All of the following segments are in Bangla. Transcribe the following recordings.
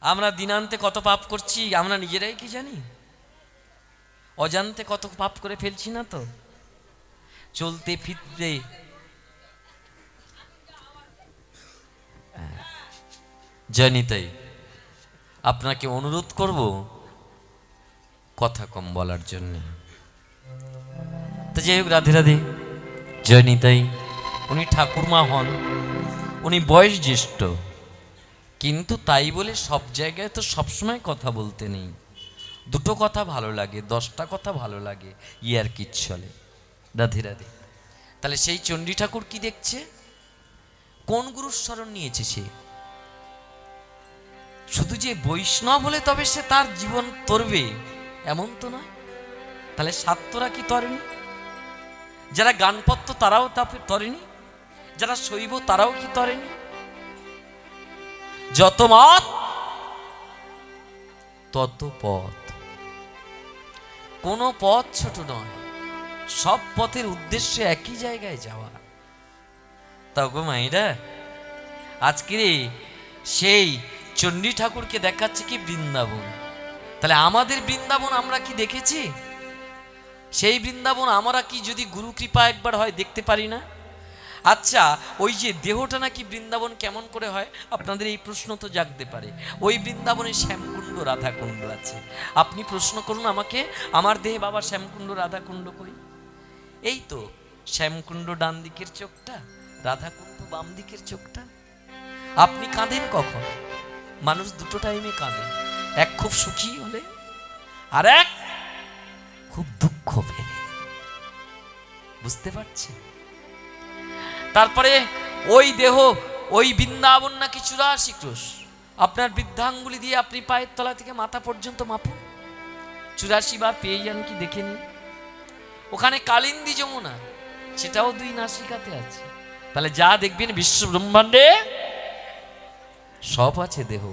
আমরা দিনান্তে কত পাপ করছি আমরা নিজেরাই কি জানি? অজান্তে কত পাপ করে ফেলছি না তো? চলতে ফিরতে জানি। তাই আপনাকে অনুরোধ করব কথা কম বলার জন্য। তো যাই হোক, রাধে রাধে, জয় নিতাই। উনি ঠাকুরমা হন, উনি বয়স জ্যেষ্ঠ, কিন্তু তাই বলে সব জায়গায় তো সবসময় কথা বলতে নেই। দুটো কথা ভালো লাগে, 10টা কথা ভালো লাগে, আর কি চলে। রাধে রাধে। তাহলে সেই চণ্ডী ঠাকুর কি দেখছে? কোন গুরুর শরণ নিয়েছে সে? শুধু যে বৈষ্ণব হলে তবে সে তার জীবন তরবে এমন তো নয়। তাহলে সাত্তরা কি তরেনি? যারা গানপত্য তারাও তরেনি? যারা শৈব তারাও কি তরেনি? যত মত তত পথ। কোনো পথ ছোট নয়, সব পথের উদ্দেশ্য একই জায়গায় যাওয়া। তা গো মায়েরা, আজকে সেই চণ্ডী ঠাকুরকে দেখাচ্ছে কি বৃন্দাবন। তাহলে আমাদের বৃন্দাবন আমরা কি দেখেছি? সেই বৃন্দাবন আমরা কি যদি গুরু কৃপা একবার হয় দেখতে পারি না? আচ্ছা, ওই যে দেহটা নাকি বৃন্দাবন কেমন করে হয়, আপনাদের এই প্রশ্ন তো জাগতে পারে। ওই বৃন্দাবনে শ্যামকুণ্ড রাধাকুণ্ড আছে। আপনি প্রশ্ন করুন আমাকে, আমার দেহে বাবা শ্যামকুণ্ড রাধাকুণ্ড কই? এই তো শ্যামকুণ্ড ডান দিকের চোখটা, রাধাকুণ্ড বাম দিকের চোখটা। আপনি কাঁদেন কখন? মানুষ দুটো টাইমে কাঁদে, এক খুব সুখী হলে, আর এক খুব দুঃখ পেলে। বুঝতে পারছি? তারপরে ওই দেহ, ওই বৃন্দাবন নাকি 84 ক্রোশ। আপনার বৃদ্ধাঙ্গুলি দিয়ে আপনি পায়ের তলা থেকে মাথা পর্যন্ত মাপুন, 84 বার পেয়ে যান কি দেখে নিন। ওখানে কালিন্দী যমুনা, সেটাও 2 নাসিকাতে আছে। তাহলে যা দেখবেন বিশ্ব ব্রহ্মাণ্ডে সব আছে দেহ।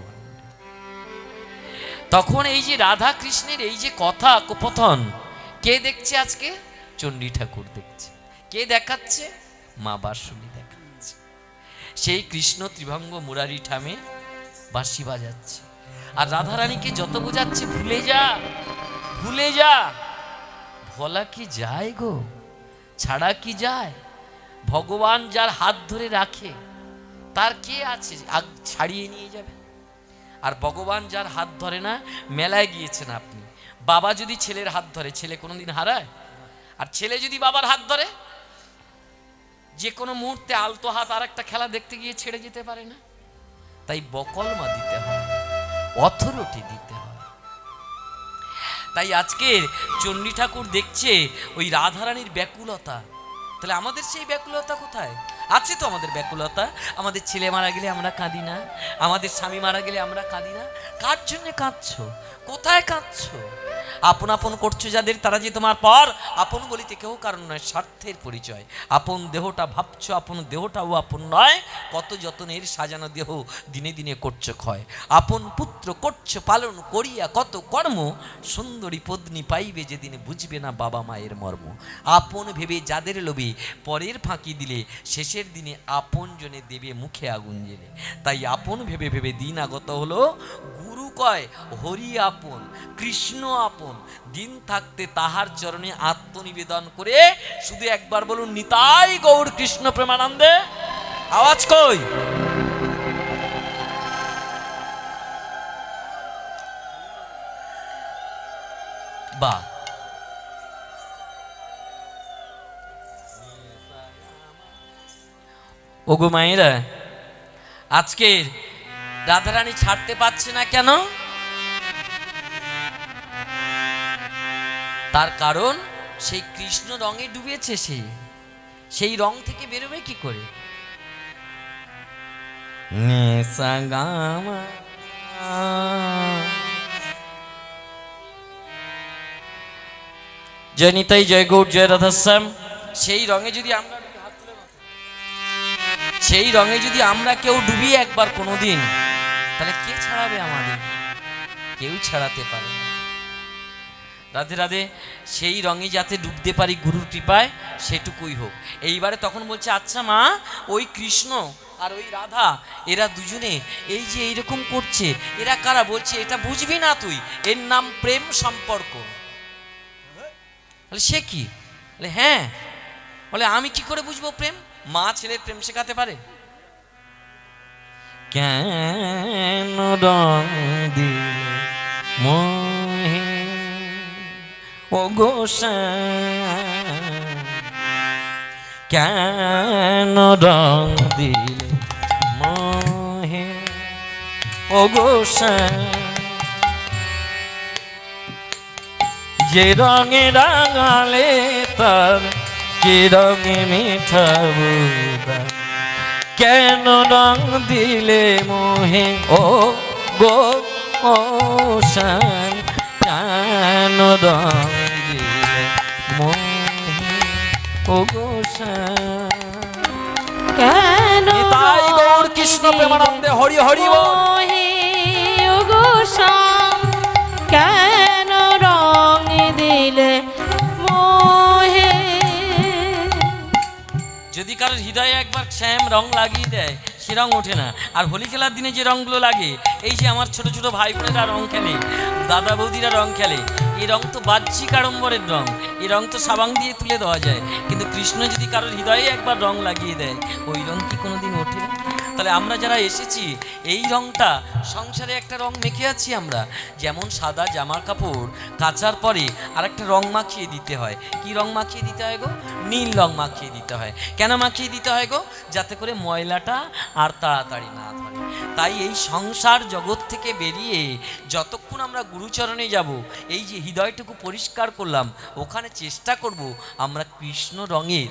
তখন এই যে রাধা কৃষ্ণের এই যে কথা কথন কে দেখছে আজকে? চণ্ডী ঠাকুর দেখছে। কে দেখাচ্ছে? মা বাঁশুলি দেখাচ্ছে। সেই কৃষ্ণ ত্রিভঙ্গ মুরারি ঠামে বাঁশি বাজাচ্ছে, আর রাধারানীকে যত বোঝাচ্ছে ভুলে যা, ভুলে যা। ভোলা কি যায় গো, ছাড়া কি যায়? ভগবান যার হাত ধরে রাখে তার কে আছে ছাড়িয়ে নিয়ে যাবে? আর ভগবান যার হাত ধরে না, মেলায় গিয়েছেন আপনি, বাবা যদি ছেলের হাত ধরে, ছেলে কোনোদিন হারায়? আর ছেলে যদি বাবার হাত ধরে, যে কোনো মুহূর্তে আলতো হাত আর একটা খেলা দেখতে গিয়ে ছেড়ে যেতে পারে না। তাই বকলমা দিতে হয়, অথরিটি দিতে হয়। তাই আজকের চণ্ডী ঠাকুর দেখছে ওই রাধারানীর ব্যাকুলতা। তাহলে আমাদের সেই ব্যাকুলতা কোথায় আছে? তো আমাদের ব্যাকুলতা, আমাদের ছেলে মারা গেলে আমরা কাঁদি না, আমাদের স্বামী মারা গেলে আমরা কাঁদি না। কার জন্য কাঁদছো? কোথায় কাঁদছো? আপন আপন করছো যাদের, তারা যে তোমার পর আপন বলিতে কেউ কারণ নয়, স্বার্থের পরিচয়। আপন দেহটা ভাবছো, আপন দেহটাও আপন নয়। কত যতনের সাজানো দেহ দিনে দিনে করছো ক্ষয়। আপন পুত্র করছো পালন করিয়া কত কর্ম, সুন্দরী পত্নী পাইবে যেদিন বুঝবে না বাবা মায়ের মর্ম। আপন ভেবে যাদের লোভে পরের ফাঁকি দিলে, শেষের দিনে আপন জনে দেবে মুখে আগুন জেলে। তাই আপন ভেবে ভেবে দিন আগত হলো, গুরু কয় হরি আপন, কৃষ্ণ আপন। দিন থাকতে তাহার চরণে আত্মনিবেদন করে শুধু একবার বলুন নিতাই গৌর কৃষ্ণ প্রেমানন্দে। আওয়াজ কই? বাহ! ওগো মায়েরা, আজকে রাধারানী ছাড়তে পারছে না কেন? তার কারণ সেই কৃষ্ণ রঙে ডুবেছে। সেই রং থেকে বেরোবে কি করে? জয় নিতাই, জয় গৌর, জয় রাধাশ্যাম। সেই রঙে যদি আমরা, সেই রঙে যদি আমরা কেউ ডুবি একবার কোনোদিন, তাহলে কে ছাড়াবে আমাদের? কেউ ছাড়াতে পারে না। রাধে রাধে। সেই রঙে যাতে ডুবতে পারি গুরুর কৃপায়, সেটুকুই হোক। এইবারে তখন বলছে, আচ্ছা মা, ওই কৃষ্ণ আর ওই রাধা, এরা দুজনে এই যে এইরকম করছে, এরা কারা? বলছে এটা বুঝবি না তুই, এর নাম প্রেম সম্পর্ক। বলে সে কি? বলে হ্যাঁ। বলে আমি কি করে বুঝবো প্রেম? মা ছেলের প্রেম শেখাতে পারে? কেন রং দিলে মোহে ও গোসাই, কেন রং দিলে মোহে ও গোসাই, যে রঙে রাঙালে তার কি রঙে মেঠাবো, কেন রং দিলে মোহে ও গোসাই, কেন রং দিলে মোহে ও গোসাই। কেন তাই গৌর কৃষ্ণ প্রেমানন্দে হরি হরি মোহে ও গোসাই, কেন রং দিলে মোহে। যদি কারোর হৃদয়ে একবার শ্যাম রং লাগিয়ে দেয়, সে রং ওঠে না। আর হোলি খেলার দিনে যে রঙগুলো লাগে, এই যে আমার ছোট ছোট ভাই বোনেরা রং খেলে, দাদা বৌদিরা রং খেলে, এই রং তো বাহ্যিক আড়ম্বরের রং, এই রং তো সাবান দিয়ে তুলে দেওয়া যায়। কিন্তু কৃষ্ণ যদি কারোর হৃদয়ে একবার রং লাগিয়ে দেয়, ওই রং কি কোনোদিন ওঠে? তাহলে আমরা যারা এসেছি, এই রংটা সংসারে একটা রং মেখে আছি আমরা। যেমন সাদা জামা কাপড় কাচার পরে আরেকটা রং মাখিয়ে দিতে হয়। কি রং মাখিয়ে দিতে হয় গো? নীল রং মাখিয়ে দিতে হয়। কেন মাখিয়ে দিতে হয় গো? যাতে করে ময়লাটা আর তাড়াতাড়ি না ধরে। তাই এই সংসার জগৎ থেকে বেরিয়ে যতক্ষণ আমরা গুরুচরণে যাব, এই যে হৃদয়টুকু পরিষ্কার করলাম, ওখানে চেষ্টা করব আমরা কৃষ্ণ রঙের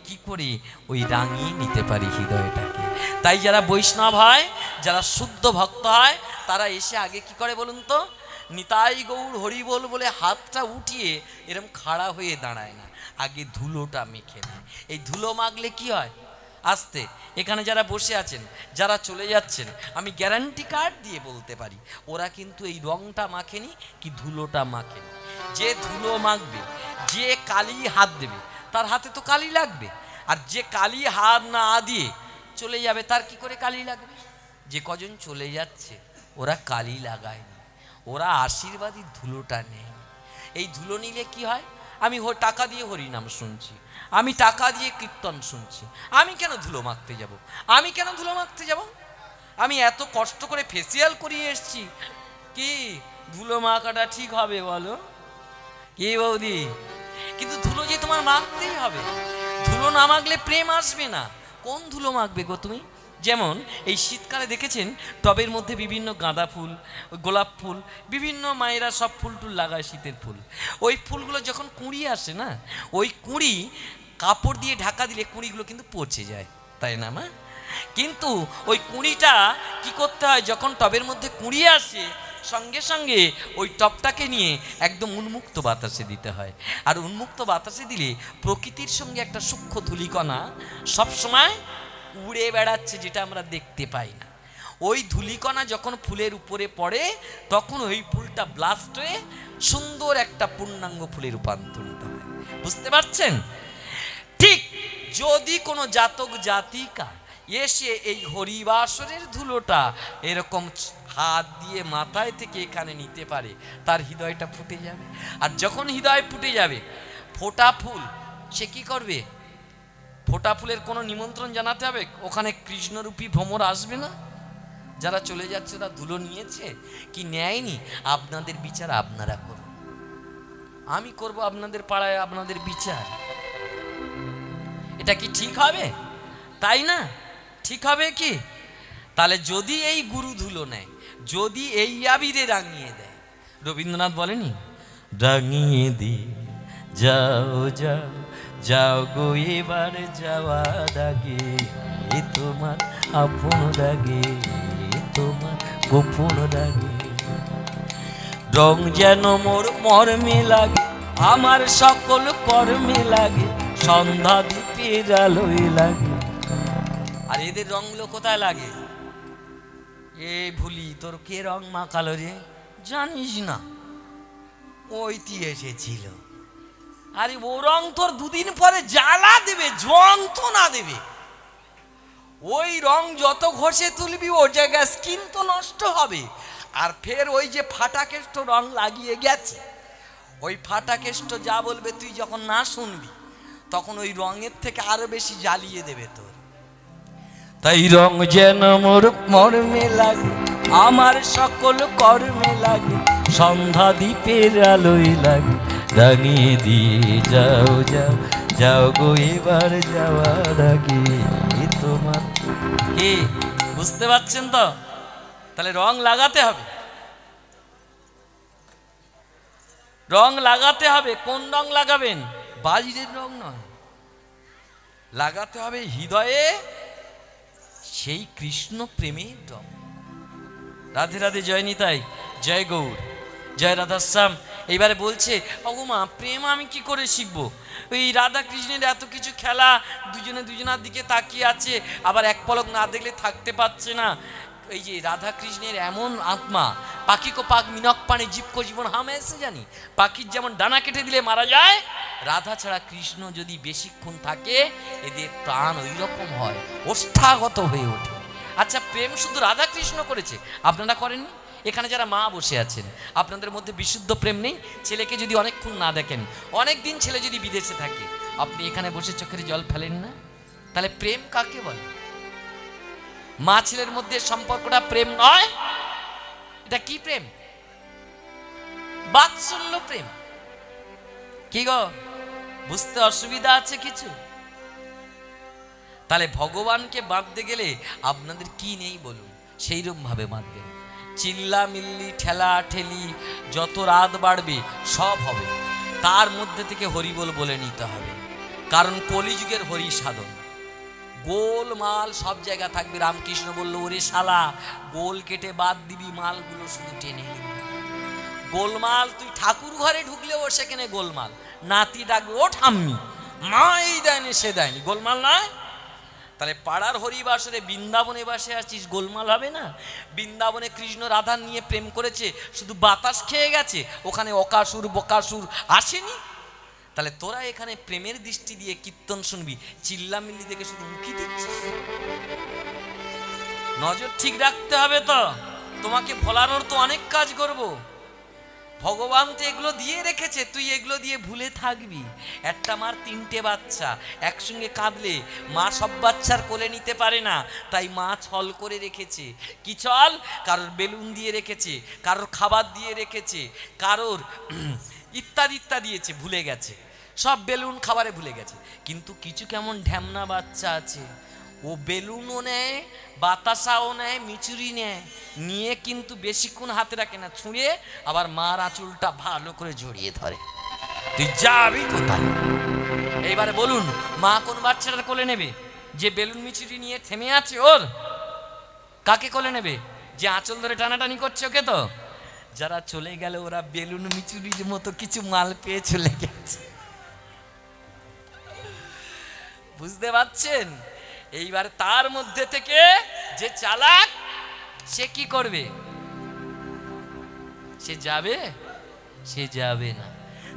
কি করে ওই রাঙিয়ে নিতে পারি হৃদয়টাকে। তাই যারা বৈষ্ণব হয়, যারা শুদ্ধ ভক্ত হয়, তারা এসে আগে কি করে বলুন তো? নিতাই গৌর হরি বল বলে হাতটা উঠিয়ে এরম খাড়া হয়ে দাঁড়ায় না, আগে ধুলোটা মেখে নেয়। এই ধুলো মাখলে কি হয়? আস্তে, এখানে যারা বসে আছেন, যারা চলে যাচ্ছেন, আমি গ্যারান্টি কার্ড দিয়ে বলতে পারি, ওরা কিন্তু এই রংটা মাখেনি, কি ধুলোটা মাখেনি। যে ধুলো মাখবে, যে কালি হাত দেবে, তার হাতে তো কালি লাগবে। আর যে কালি হাত না দিয়ে চলে যাবে, তার কি করে কালি লাগবে? যে কজন চলে যাচ্ছে, ওরা কালি লাগায়নি, ওরা আশীর্বাদী ধুলোটা নেয়। এই ধুলো নিলে কি হয়? আমি টাকা দিয়ে হরিনাম শুনছি, আমি টাকা দিয়ে কীর্তন শুনছি, আমি কেন ধুলো মাখতে যাব? আমি কেন ধুলো মাখতে যাব? আমি এত কষ্ট করে ফেসিয়াল করিয়ে এসছি, কি ধুলো মাখাটা ঠিক হবে বলো? কি বৌদি? কিন্তু ধুলো যে তোমার মাখতেই হবে, ধুলো না মাখলে প্রেম আসবে না। কোন ধুলো মাখবে গো তুমি? যেমন এই শীতকালে দেখেছেন টবের মধ্যে বিভিন্ন গাঁদা ফুল, গোলাপ ফুল, বিভিন্ন মায়েরা সব ফুল টুল লাগায়, শীতের ফুল। ওই ফুলগুলো যখন কুঁড়ি আসে না, ওই কুঁড়ি কাপড় দিয়ে ঢাকা দিলে কুঁড়িগুলো কিন্তু পচে যায়, তাই না মা? কিন্তু ওই কুঁড়িটা কি করতে হয়? যখন টবের মধ্যে কুঁড়ি আসে, সঙ্গে সঙ্গে ওই টবটাকে নিয়ে একদম উন্মুক্ত বাতাসে দিতে হয়। আর উন্মুক্ত বাতাসে দিলে প্রকৃতির সঙ্গে একটা সূক্ষ্ম ধূলিকণা সবসময় উড়ে বেড়াচ্ছে, যেটা আমরা দেখতে পাই না। ওই ধূলিকণা যখন ফুলের উপরে পড়ে, তখন ওই ফুলটা ব্লাস্ট হয়ে সুন্দর একটা পূর্ণাঙ্গ ফুলে রূপান্তরিত হয়। বুঝতে পারছেন? ঠিক যদি কোনো জাতক জাতিকা এসে এই হরিবাসরের ধুলোটা এরকম হাত দিয়ে মাথায় থেকে এখানে নিতে পারে, তার হৃদয়টা ফুটে যাবে। আর যখন হৃদয় ফুটে যাবে, ফোটা ফুল সে কি করবে? ফোটা ফুলের কোনো নিমন্ত্রণ জানাতে হবে? ওখানে কৃষ্ণরূপী ভ্রমর আসবে না? যারা চলে যাচ্ছে তারা ধুলো নিয়েছে কি নেয়নি, আপনাদের বিচার আপনারা করুন। আমি করব আপনাদের পাড়ায় আপনাদের বিচার। এটা কি ঠিক হবে? তাই না? ঠিক হবে কি? তাহলে যদি এই গুরু ধুলো নেয়, যদি এই আবিরে রাঙিয়ে দেয়, রবীন্দ্রনাথ বলেনি, রাঙিয়ে দি যাও যাও যাও গো এবার যাওয়ার আগে, এ তোমার আপন লাগে, এ তোমার গোপন লাগে। রং যেন মোর মর্মে লাগে, আমার সকল কর্মে লাগে, সন্ধ্যা দ্বীপের আলোয় লাগে। আর এদের রংগুলো কোথায় লাগে? এ ভুলি, তোর কে রং মাখালো রে? জানিস না, ওইটি এসেছিল। আরে ও রং তোর দুদিন পরে জ্বালা দেবে, যন্ত্রণা দেবে। ওই রং যত ঘষে তুলবি ওই জায়গায় স্কিন তো নষ্ট হবে। আর ফের ওই যে ফাটা কেষ্ট রং লাগিয়ে গেছে, ওই ফাটা কেষ্ট যা বলবে তুই যখন না শুনবি তখন ওই রঙের থেকে আরো বেশি জ্বালিয়ে দেবে তোর। তাই রং যেন মোর মর্মে লাগে, আমার সকল কর্মে লাগে, সন্ধ্যা দ্বীপের আলোয় লাগে, রাঙিয়ে দিয়ে যাও যাও যাও গো এবার যাওয়ার আগে তোমার। কি বুঝতে পারছেন তো? তাহলে রং লাগাতে হবে, রং লাগাতে হবে। কোন রং লাগাবেন? বাজিরের রং নয়, লাগাতে হবে হৃদয়ে সেই কৃষ্ণ প্রেমের রং। রাধে রাধে, জয় নিতাই, জয় গৌর, জয় রাধাশ্যাম। এইবারে বলছে ওগো মা, প্রেম আমি কি করে শিখবো? ওই রাধা কৃষ্ণের এত কিছু খেলা, দুজনে দুজনার দিকে তাকিয়ে আছে, আবার এক পলক না দেখলে থাকতে পারছে না। এই যে রাধা কৃষ্ণের এমন আত্মা, পাখি কো পাক মিনক পানে জীব কো জীবন হাম এসে জানি, পাখির যেমন ডানা কেটে দিলে মারা যায়, রাধা ছাড়া কৃষ্ণ যদি বেশিক্ষণ থাকে এদের প্রাণ ওই রকম হয়, ওষ্ঠাগত হয়ে ওঠে। আচ্ছা, প্রেম শুধু রাধা কৃষ্ণ করেছে, আপনারা করেননি? এখানে যারা মা বসে আছেন, আপনাদের মধ্যে বিশুদ্ধ প্রেম নেই? ছেলেকে যদি অনেকক্ষণ না দেখেন, অনেক দিন ছেলে যদি বিদেশে থাকে, আপনি এখানে বসে চোখের জল ফেলেন না? তাহলে প্রেম কাকে বলে? মা ছেলের মধ্যে সম্পর্কটা প্রেম নয়, এটা কি প্রেম? বাৎসল্য প্রেম। কি গো, বুঝতে অসুবিধা আছে কিছু? তাহলে ভগবানকে বাঁধতে গেলে আপনাদের কি নেই বলুন, সেইরকম ভাবে বাঁধবেন। চিল্লা মিল্লি ঠেলা ঠেলি যত রাত বাড়বে সব হবে, তার মধ্যে থেকে হরিবোল বলে নিতে হবে। কারণ কলিযুগের হরি সাধন, গোলমাল সব জায়গা থাকবে। রামকৃষ্ণ বলল, ওরে শালা, গোল কেটে বাদ দিবি, মালগুলো শুধু টেনে নিবি। গোলমাল তুই ঠাকুর ঘরে ঢুকলেও সেখানে গোলমাল। নাতি ডাকবে, ও ঠাম্মি, মা এই দেয়নি সে দেয়নি, গোলমাল নয়? তাহলে পাড়ার হরিবাসরে বৃন্দাবনে বাসে আছিস, গোলমাল হবে না? বৃন্দাবনে কৃষ্ণ রাধা নিয়ে প্রেম করেছে, শুধু বাতাস খেয়ে গেছে, ওখানে অকাসুর বকাসুর আসেনি। তাহলে তোরা এখানে প্রেমের দৃষ্টি দিয়ে কীর্তন শুনবি, চিল্লামিল্লি দেখে শুধু মুখি দিচ্ছিস। নজর ঠিক রাখতে হবে তো, তোমাকে ভোলানোর তো অনেক কাজ করব। ভগবান তো এগুলো দিয়ে রেখেছে, তুই এগুলো দিয়ে ভুলে থাকবি। একটা মার 3টে বাচ্চা, একসঙ্গে কাঁদলে মা সব বাচ্চার কোলে নিতে পারে না, তাই মা ছল করে রেখেছে। কি ছল? কারোর বেলুন দিয়ে রেখেছে, কারোর খাবার দিয়ে রেখেছে, কারোর ইত্যাদি ইত্যাদি দিয়েছে, ভুলে গেছে সব, বেলুন খাবারে ভুলে গেছে। কিন্তু কিছু কেমন ঢ্যামনা বাচ্চা আছে, ও বেলুনও নেয়, বাতাসাও নেয়, মিচুরি নেয়, নিয়ে কিন্তু বেশিক্ষণ হাতে রাখে না, ছুঁড়ে আবার মার আঁচলটা ভালো করে জড়িয়ে ধরে। তুই যাবি কোথায়? এইবারে বলুন, মা কোন বাচ্চাটার কোলে নেবে? যে বেলুন মিচুরি নিয়ে থেমে আছে, ওর কাকে কোলে নেবে? যে আঁচল ধরে টানাটানি করছে ওকে তো? যারা চলে গেল ওরা বেলুন মিচুরির মতো কিছু মাল পেয়ে চলে গেছে, বুঝতে পারছেন? এইবার তার মধ্যে থেকে যে চালাক, সে কি করবে? সে যাবে? সে যাবে না।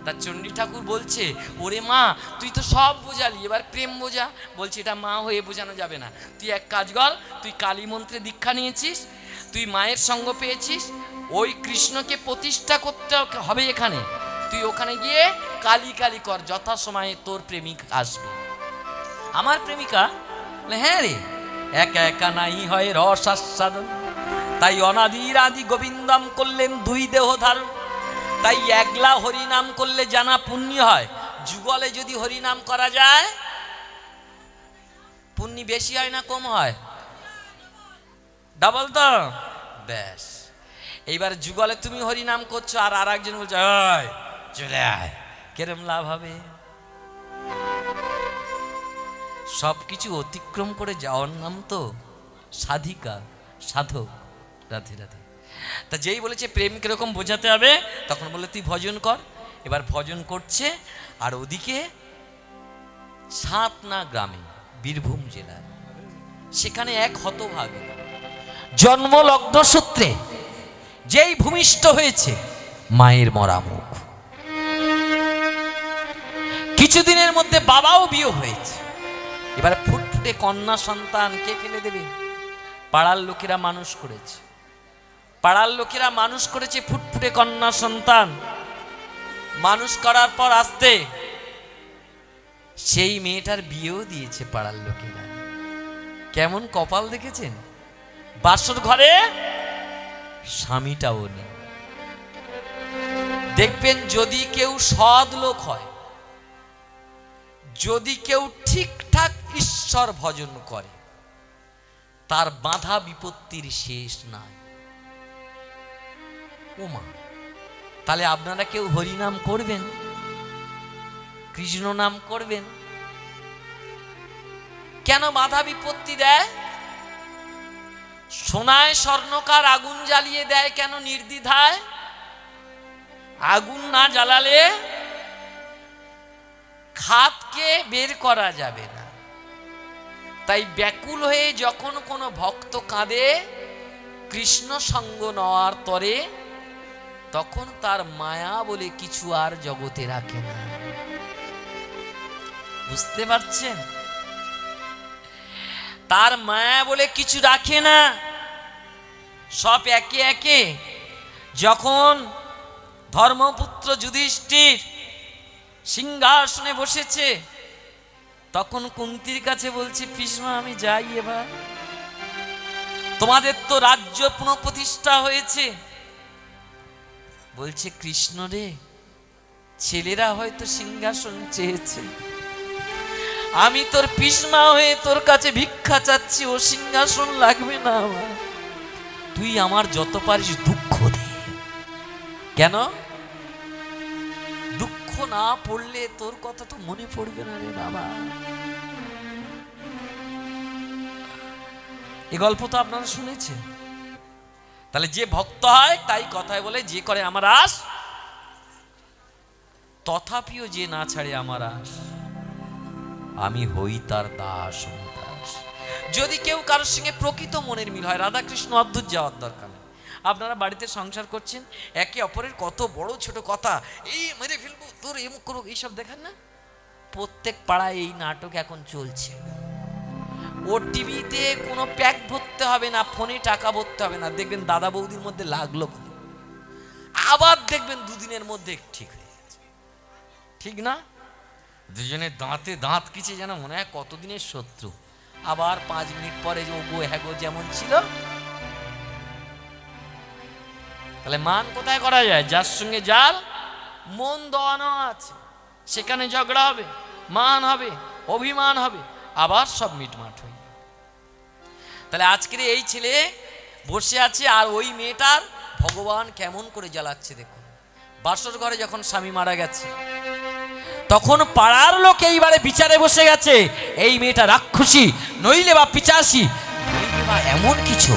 তার চণ্ডী ঠাকুর বলছে, ওরে মা, তুই তো সব বোঝালি, এবার প্রেম বোঝা। বলছে, এটা মা হয়ে বোঝানো যাবে না। তুই এক কাজ কর, তুই কালী মন্ত্রে দীক্ষা নিয়েছিস, তুই মায়ের সঙ্গ পেয়েছিস, ওই কৃষ্ণকে প্রতিষ্ঠা করতে হবে এখানে। তুই ওখানে গিয়ে কালী কালী কর, যথাসময়ে তোর প্রেমিক আসবে। আমার প্রেমিকা? হ্যাঁ রে, একা একা নাই হয় রস আস্বাদন, তাই অনাদির আদি গোবিন্দম করলেন 2 দেহ ধারণ। তাই একলা হরিনাম করলে জানা পুণ্য হয়, যুগলে যদি হরিনাম করা যায় পুণ্য বেশি হয় না কম হয়? ডাবল তো, ব্যাস। এইবার যুগলে তুমি হরিনাম করছো, আর একজন বলছো, ওই চলে আয়, কেরম লাভ হবে? সবকিছু অতিক্রম করে যাওয়ার নাম তো সাধিকা, সাধক। রাধে রাধে। তা যেই বলেছে প্রেম কিরকম বোঝাতে হবে, তখন বলে তুই ভজন কর। এবার ভজন করছে, আর ওদিকে সাতনা গ্রামে, বীরভূম জেলার, সেখানে এক হতভাগী জন্মলগ্ন সূত্রে যেই ভূমিষ্ঠ হয়েছে, মায়ের মরা মুখ। কিছুদিনের মধ্যে বাবাও বিয়ে হয়েছে। এবারে ফুটফুট ফুটফুটে কন্যা সন্তান কে ফেলে দেবে? পাড়ার লোকেরা মানুষ করেছে, পাড়ার লোকেরা মানুষ করেছে ফুটফুটে কন্যা সন্তান। মানুষ করার পর আসতে সেই মেয়েটার বিয়েও দিয়েছে পাড়ার লোকেরা। কেমন কপাল দেখেছেন? বাসর ঘরে স্বামীটাও নেই। দেখবেন যদি কেউ সৎ লোক হয়, যদি কেউ ঠিকঠাক ঈশ্বর ভজন করে, তার বাধা বিপত্তির শেষ নাই। ওমা, তাহলে আপনারা কেউ হরি নাম করবেন, কৃষ্ণ নাম করবেন, কেন বাধা বিপত্তি দেয়? সোনায় স্বর্ণকার আগুন জ্বালিয়ে দেয় কেন নির্দ্বিধায়? আগুন না জ্বালালে খাতকে বের করা যাবে না। তাই ব্যাকুল হয়ে যখন কোনো ভক্ত কাঁদে কৃষ্ণ সঙ্গ নেওয়ার তরে, তখন তার মায়া বলে কিছু আর জগতে রাখে না। বুঝতে পারছেন? তার মায়া বলে কিছু রাখে না। সব একে একে যখন ধর্মপুত্র যুধিষ্ঠির সিংহাসনে বসেছে, তখন কুন্তির কাছে বলছে, পিসমা আমি যাই এবার, তোমাদের তো রাজ্য পুনঃপ্রতিষ্ঠা হয়েছে। বলছে, কৃষ্ণ রে, ছেলেরা হয়তো সিংহাসন চেয়েছে, আমি তোর পিসমা হয়ে তোর কাছে ভিক্ষা চাচ্ছি, ও সিংহাসন লাগবে না আমার, তুই আমার যত পারিস দুঃখ দে। কেন? দুঃখ না পড়লে তোর কথা তো মনে পড়বে না রে বাবা। এই গল্প তো আপনারা শুনেছেন। তাহলে যে ভক্ত হয় তাই কথায় বলে, যে করে আমার আশ, তথাপিও যে না ছাড়ে আমার আশ, আমি হই তার দাস দাস। যদি কেউ কারোর সঙ্গে প্রকৃত মনের মিল হয়, রাধা কৃষ্ণ অদ্ভুত যাওয়ার দরকার নেই। আপনারা বাড়িতে সংসার করছেন, একে অপরের কত বড় ছোট কথা, এই মেরে ফেলবো, তোর এমুক করো, এইসব দেখেন না? প্রত্যেক পাড়ায় এই নাটক এখন চলছে। ও টিভিতে কোনো প্যাক ভরতে হবে না, ফোনে টাকা ভরতে হবে না, দেখবেন দাদা বৌদির মধ্যে লাগলো, আবার দেখবেন দুদিনের মধ্যে ঠিক হয়ে গেছে। ঠিক না? দুজনের দাঁতে দাঁত কিছু যেন মনে হয় কতদিনের শত্রু, আবার 5 মিনিট পরে যে ও গো হ্যাগো যেমন ছিল। তাহলে মান কোথায় করা যায়? যার সঙ্গে যার মন দেওয়ানো আছে, সেখানে ঝগড়া হবে, মান হবে, অভিমান হবে, আবার সব মিটমাট হয়ে। তাহলে আজকের এই ছেলে বসে আছে, আর ওই মেয়েটার ভগবান কেমন করে জ্বালাচ্ছে দেখুন। বাসর ঘরে যখন স্বামী মারা গেছে, তখন পাড়ার লোক এইবারে বিচারে বসে গেছে, এই মেয়েটা রাক্ষসী, নইলে বা পিচাসী, নইলে বা এমন কিছু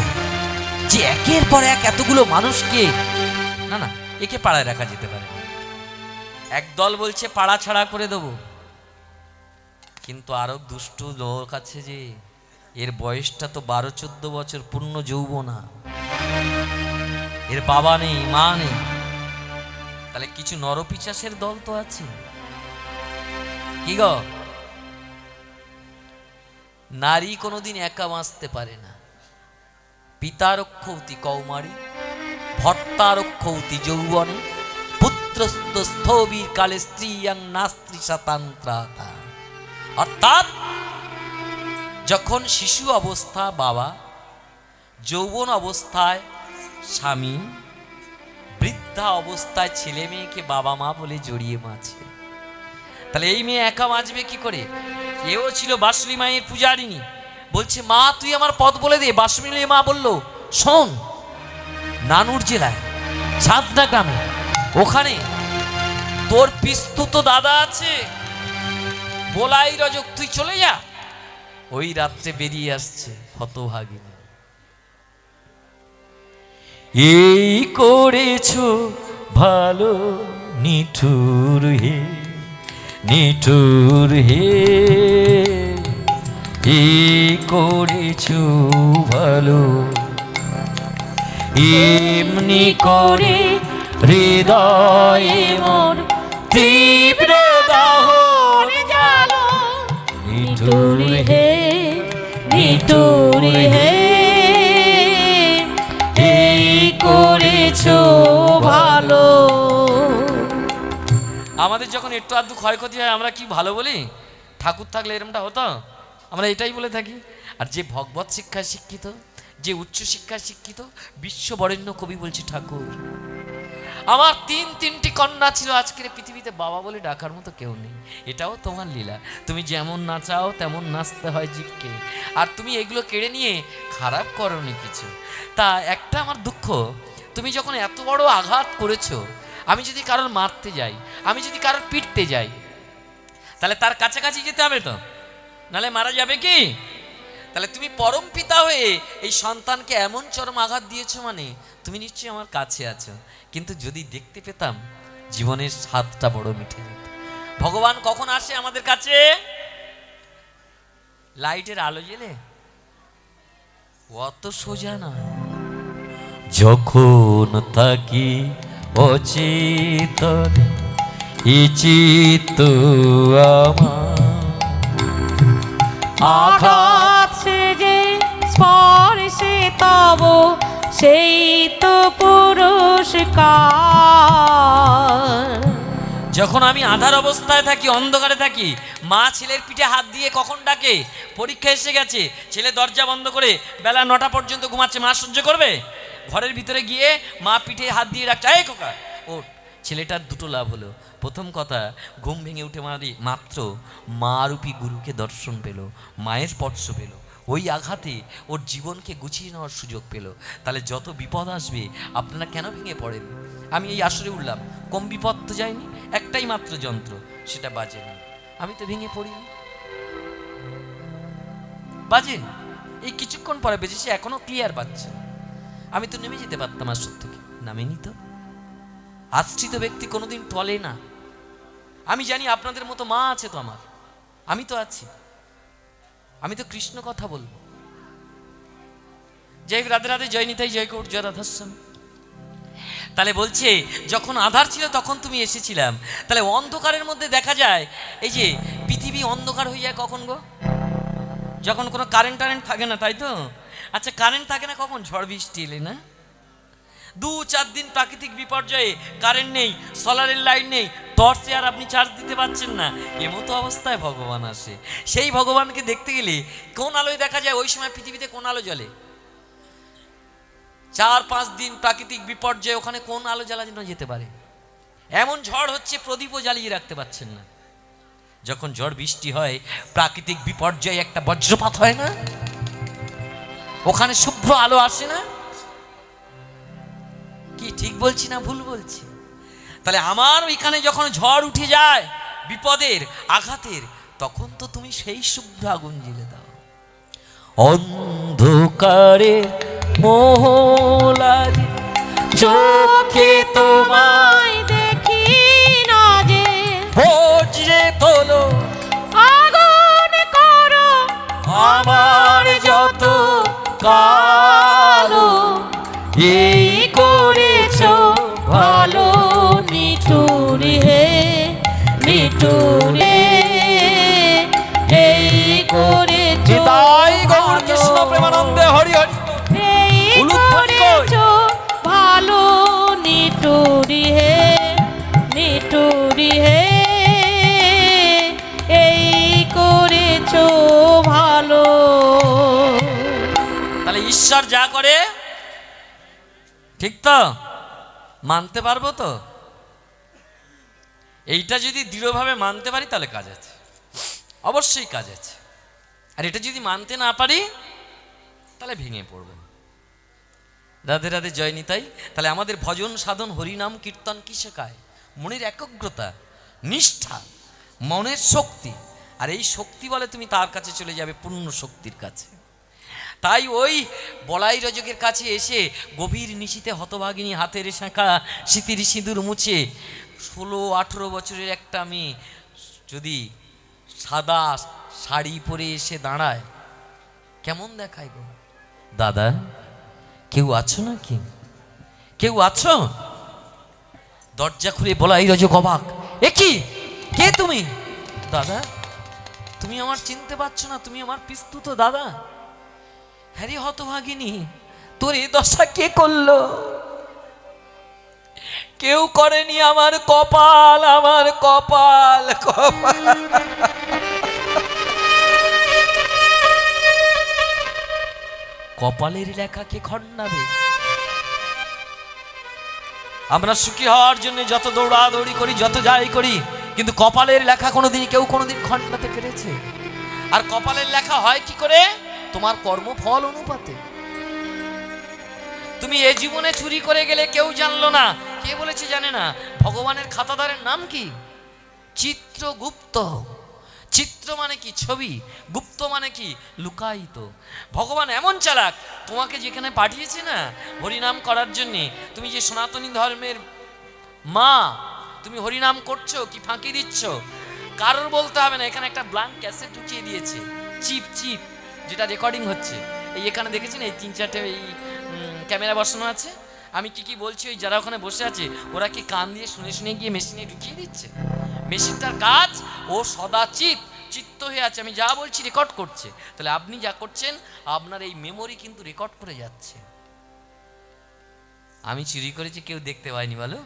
যে একের পর এক এতগুলো মানুষকে, না না, একে পাড়ায় রাখা যেতে পারে। একদল বলছে পাড়া ছাড়া করে দেবো, কিন্তু আরো দুষ্টু লোক আছে যে এর বয়সটা তো 12-14 বছর, পূর্ণ যৌবনা, এর বাবা নেই, মা নেই। তাহলে কিছু নরপিচাসের দল তো আছে। কি গো, নারী কোনোদিন একা বাঁচতে পারে না। পিতারক্ষৌতি কৌমারী, ভর্তারক্ষৌতি যৌবনে, পুত্রস্ত স্থবির কালে স্ত্রীয়াং নাস্ত্রী সাতান্ত্রাতা। অর্থাৎ যখন শিশু অবস্থা বাবা, যৌবন অবস্থায় স্বামী, বৃদ্ধা অবস্থায় ছেলে মেয়েকে বাবা মা বলে জড়িয়ে বাঁচে। তাহলে এই মেয়ে একা বাঁচবে কি করে? এও ছিল বাঁশুলি মায়ের পূজারিনী, বলছে মা তুই আমার পথ বলে দে। বাঁশুলি মা বলল, শোন, নানুর জেলায় ছাদনা গ্রামে, ওখানে তোর পিস্তুত দাদা আছে, বলাই রজক, তুই চলে যা। ওই রাত্রে বেরিয়ে আসছে হতভাগিনী। এই করেছো ভালো নিঠুর হে, নিঠুর হে, এই করেছো ভালো, এমনি করে হৃদয়ে মোর তীব্র দাহন জ্বালো, নিঠুর হে। নিঠুর হে এই করেছো ভালো। আমাদের যখন একটু আধটু ক্ষয়ক্ষতি হয় আমরা কি ভালো বলি? ঠাকুর থাকলে এরমটা হতো? আমরা এটাই বলে থাকি। আর যে ভগবত শিক্ষায় শিক্ষিত, যে উচ্চ শিক্ষায় শিক্ষিত, বিশ্ববরেণ্য কবি বলছে ঠাকুর, আমার তিনটি কন্যা ছিল, আজকের পৃথিবীতে বাবা বলে ডাকার মতো কেউ নেই। এটাও তোমার লীলা, তুমি যেমন নাচাও তেমন নাচতে হয় জীবকে, আর তুমি এগুলো কেড়ে নিয়ে খারাপ করোনি কিছু। তা একটা আমার দুঃখ, তুমি যখন এত বড় আঘাত করেছো, আমি যদি কারোর মারতে যাই, আমি যদি কারোর পিটতে যাই, তাহলে তার কাছাকাছি যেতে হবে তো, নাহলে মারা যাবে কি? তাহলে তুমি পরম পিতা হয়ে এই সন্তানকে এমন চরম আঘাত দিয়েছো, মানে তুমি নিশ্চয়ই আমার কাছে আছো। কিন্তু যদি দেখতে পেতাম, জীবনের স্বাদটা বড় মিঠে যেত। ভগবান কখন আসে আমাদের কাছে? লাইটের আলো জেলে? অত সোজা না। যখন থাকি অচেতন চিত্ত আমার, আঘাত সে যে স্পর্শে তব সেই তো পুরস্কার। যখন আমি আধার অবস্থায় থাকি, অন্ধকারে থাকি, মা ছেলের পিঠে হাত দিয়ে কখন ডাকে? পরীক্ষা এসে গেছে, ছেলে দরজা বন্ধ করে বেলা 9টা পর্যন্ত ঘুমাচ্ছে, মা সহ্য করবে? ঘরের ভিতরে গিয়ে মা পিঠে হাত দিয়ে ডাকছে, এই খোকা ওঠ। ছেলেটার দুটো লাভ হলো। প্রথম কথা, ঘুম ভেঙে উঠে মাত্র মা রূপী গুরুকে দর্শন পেল, মায়ের স্পর্শ পেল, ওই আঘাতে ওর জীবনকে গুছিয়ে নেওয়ার সুযোগ পেল। তাহলে যত বিপদ আসবে আপনারা কেন ভেঙে পড়েন? আমি এই আসরে উঠলাম, কম বিপদ তো যায়নি, একটাই মাত্র যন্ত্র, সেটা বাজেনি, আমি তো ভেঙে পড়িনি। বাজেন এই কিছুক্ষণ পরে বেজেছে, এখনো ক্লিয়ার পাচ্ছে। আমি তো নেমে যেতে পারতাম আসর থেকে, নামেনি তো। আশ্রিত ব্যক্তি কোনোদিন টলে না। আমি জানি আপনাদের মতো মা আছে তো আমার, আমি তো আছি, আমি তো কৃষ্ণ কথা বলবো। জয় রাধে রাধে, জয় নিতাই, জয় গৌর, জয় রাধাস্বামী। তাহলে বলছে যখন আধার ছিল তখন তুমি এসেছিলাম। তাহলে অন্ধকারের মধ্যে দেখা যায়, এই যে পৃথিবী অন্ধকার হয়ে যায় কখন গো? যখন কোনো কারেন্ট টারেন্ট থাকে না, তাই তো? আচ্ছা কারেন্ট থাকে না কখন? ঝড় বৃষ্টি এলে না? 2-4 দিন প্রাকৃতিক বিপর্যয়ে কারেন্ট নেই, সোলারের লাইট নেই, টর্চে আর আপনি চার্জ দিতে পারছেন না, এমতো অবস্থায় ভগবান আসে। সেই ভগবানকে দেখতে গেলে কোন আলোয় দেখা যায়? ওই সময় পৃথিবীতে কোন আলো জ্বলে? 4-5 দিন প্রাকৃতিক বিপর্যয়, ওখানে কোন আলো জ্বালানো যেতে পারে? এমন ঝড় হচ্ছে প্রদীপও জ্বালিয়ে রাখতে পারছেন না। যখন ঝড় বৃষ্টি হয়, প্রাকৃতিক বিপর্যয়ে একটা বজ্রপাত হয় না, ওখানে শুভ্র আলো আসে না? কি ঠিক বলছি না ভুল বলছি? তাহলে আমার ওইখানে যখন ঝড় উঠে যায় বিপদের আঘাতের, তখন তো তুমি সেই শুভ্র আগুন জ্বেলে দাও। অন্ধকারে মোহলারি চোখে তোমায় দেখি না যে, বজ্রে তোলো আগুন করো আমার যত কালো, এই করেছো ভালো। নিঠুর হে নিঠুর হে এই করেছো নিতাই গৌর কৃষ্ণ প্রেমানন্দে হরি হরি। এই উলুধ্বনি কই? করেছো ভালো। নিঠুর হে নিঠুর হে এই করেছো ভালো। তাহলে ঈশ্বর যা করে ঠিক তো? মানতে পারবো তো? এইটা যদি দৃঢ়ভাবে মানতে পারি তাহলে কাজ আছে, অবশ্যই কাজ আছে। আর এটা যদি মানতে না পারি তাহলে ভেঙে পড়বো। রাধে রাধে, জয় নিতাই। তাহলে আমাদের ভজন সাধন হরিনাম কীর্তন কি শেখায়? মনের একাগ্রতা, নিষ্ঠা, মনের শক্তি। আর এই শক্তি বলে তুমি তার কাছে চলে যাবে, পূর্ণ শক্তির কাছে। তাই ওই বলাই রজকের কাছে এসে গভীর নিশীতে হতভাগিনী হাতের শাঁখা স্মৃতির সিঁদুর মুছে 16-18 বছরের একটা মেয়ে যদি সাদা শাড়ি পরে এসে দাঁড়ায়, কেমন দেখায় গো? দাদা কেউ আছো নাকি? কেউ আছো? দরজা খুলে বলাই রজক অবাক, এ কি, কে তুমি? দাদা তুমি আমার চিনতে পারছো না? তুমি আমার পিস্তুত দাদা। হ্যারি হতভাগিনী, তোর এ দশা কে করলো? কেউ করেনি, আমার কপাল, আমার কপাল, কপাল। কপালের লেখা কে খণ্ডাবে? আমরা সুখী হওয়ার জন্য যত দৌড়াদৌড়ি করি, যত যাই করি, কিন্তু কপালের লেখা কোনোদিন কেউ কোনোদিন খণ্ডাতে পেরেছে? আর কপালের লেখা হয় কি করে? তোমার কর্মফল অনুপাতে। তুমি এ জীবনে চুরি করে গেলে কেউ জানলো না, কে বলেছে জানে না। ভগবানের খাতাদারের নাম কি? চিত্রগুপ্ত। চিত্র মানে কি? ছবি। গুপ্ত মানে কি? লুকায়িত। ভগবান এমন চালাক, তোমাকে যেখানে পাঠিয়েছে না হরিনাম করার জন্যে, তুমি যে সনাতনী ধর্মের মা, তুমি হরিনাম করছো কি ফাঁকি দিচ্ছ কারোর বলতে হবে না। এখানে একটা ব্ল্যাঙ্ক ক্যাসেট ঢুকিয়ে দিয়েছে, চিপ চিপ, যেটা রেকর্ডিং হচ্ছে। এই এখানে দেখেছেন এই 3-4টে এই ক্যামেরা বসানো আছে। আমি কি কি বলছি, ওই যারা ওখানে বসে আছে ওরা কি কান দিয়ে শুনে শুনে গিয়ে মেশিনে ঢুকিয়ে দিচ্ছে? মেশিনটার কাজ, ও সদা চিত্ত হয়ে আছে, আমি যা বলছি রেকর্ড করছে। তাহলে আপনি যা করছেন, আপনার এই মেমোরি কিন্তু রেকর্ড করে যাচ্ছে। আমি চুরি করেছি, কেউ দেখতে পায়নি, বলো?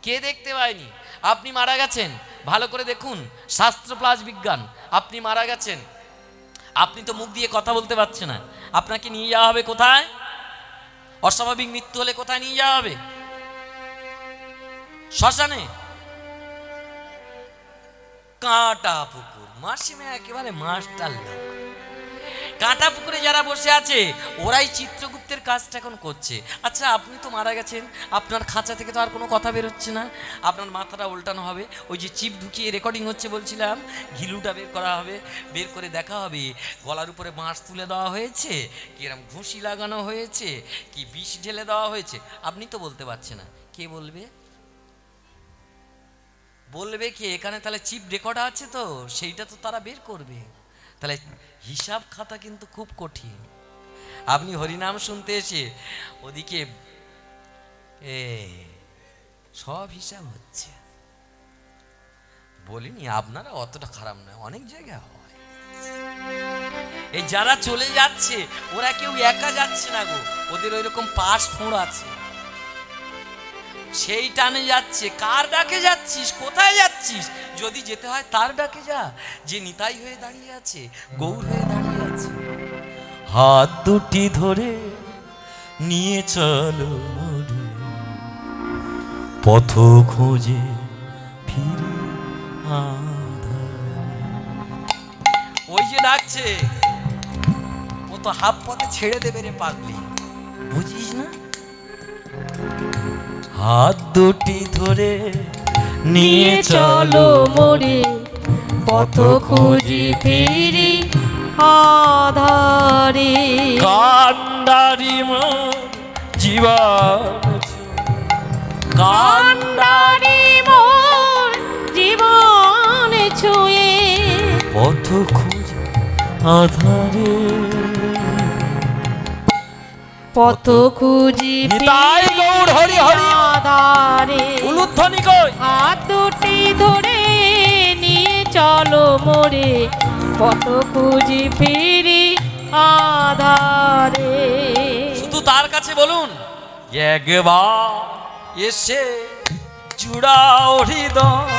কে দেখতে পায়নি? আপনি মারা গেছেন, ভালো করে দেখুন, শাস্ত্র প্লাস বিজ্ঞান। আপনি মারা গেছেন, আপনি তো মুখ দিয়ে কথা বলতে পারছেন না, আপনাকে নিয়ে যাওয়া হবে কোথায়? অস্বাভাবিক মৃত্যু হলে কোথায় নিয়ে যাওয়া হবে? শ্মশানে। কাঁটা পুকুর, মাসিমা একেবারে মাস্টার লোক। কাঁটা পুকুরে যারা বসে আছে ওরাই চিত্রগুপ্তের কাজটা এখন করছে। আচ্ছা, আপনি তো মারা গেছেন, আপনার খাঁচা থেকে তো আর কোনো কথা বেরোচ্ছে না, আপনার মাথাটা উল্টানো হবে, ওই যে চিপ ঢুকিয়ে রেকর্ডিং হচ্ছে বলছিলাম, ঘিলুটা বের করা হবে, বের করে দেখা হবে গলার উপরে বাঁশ তুলে দেওয়া হয়েছে, কি এরকম ঘুষি লাগানো হয়েছে, কি বিষ ঢেলে দেওয়া হয়েছে। আপনি তো বলতে পারছেন না, কে বলবে? বলবে কি? এখানে তাহলে চিপ রেকর্ড আছে, তো সেইটা তো তারা বের করবে। তাহলে হিসাব খাতা কিন্তু খুব কঠিন। আপনি হরিনাম শুনতে এসে ওদিকে সব হিসাব হচ্ছে। বলিনি আপনারা অতটা খারাপ নয়, অনেক জায়গায় হয়। এই যারা চলে যাচ্ছে ওরা কেউ একা যাচ্ছে না গো, ওদের ওই রকম পাশ ফোঁড় আছে, সেই টানে যাচ্ছে। কার ডাকে যাচ্ছিস? কোথায় যাচ্ছিস? যদি যেতে হয় তার ডাকে যা, যে নিতাই হয়ে দাঁড়িয়ে আছে, গৌর হয়ে দাঁড়িয়ে আছে। হাত দুটি ধরে নিয়ে চলো মোরে, পথ খোঁজে ফিরে আঁধারে। ওই যে ডাকছে, ও তো হাফ পথে ছেড়ে দেবে রে পাগলি, বুঝিস না? হাত দুটি ধরে নিয়ে চলো মোরে, পথ খুঁজি ফিরি আধারে। কান্ডারি মন জীবন, কান্ডারি মোর জীবন ছুঁয়ে, পথ খুঁজি আধারে, পথ খুঁজি নিতাই গৌর হরি হরি আধারে। উলুধ্বনি কই? হাত দুটি ধরে নিয়ে চলো মোরে, পথ খুঁজি ফিরি আধারে। শুধু তার কাছে বলুন, একবার এসে জুড়াও হৃদয়,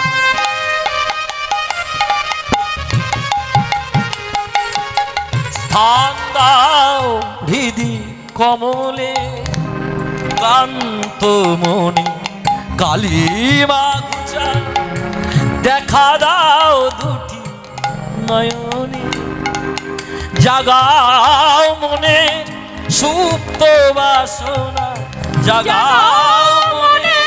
স্থান দাও হৃদি কমলে, ক্লান্ত মনে কালিমা ঘুচা, দেখা দাও দুটি নয়নে, জাগাও মনে সুপ্ত বাসনা, জাগাও মনে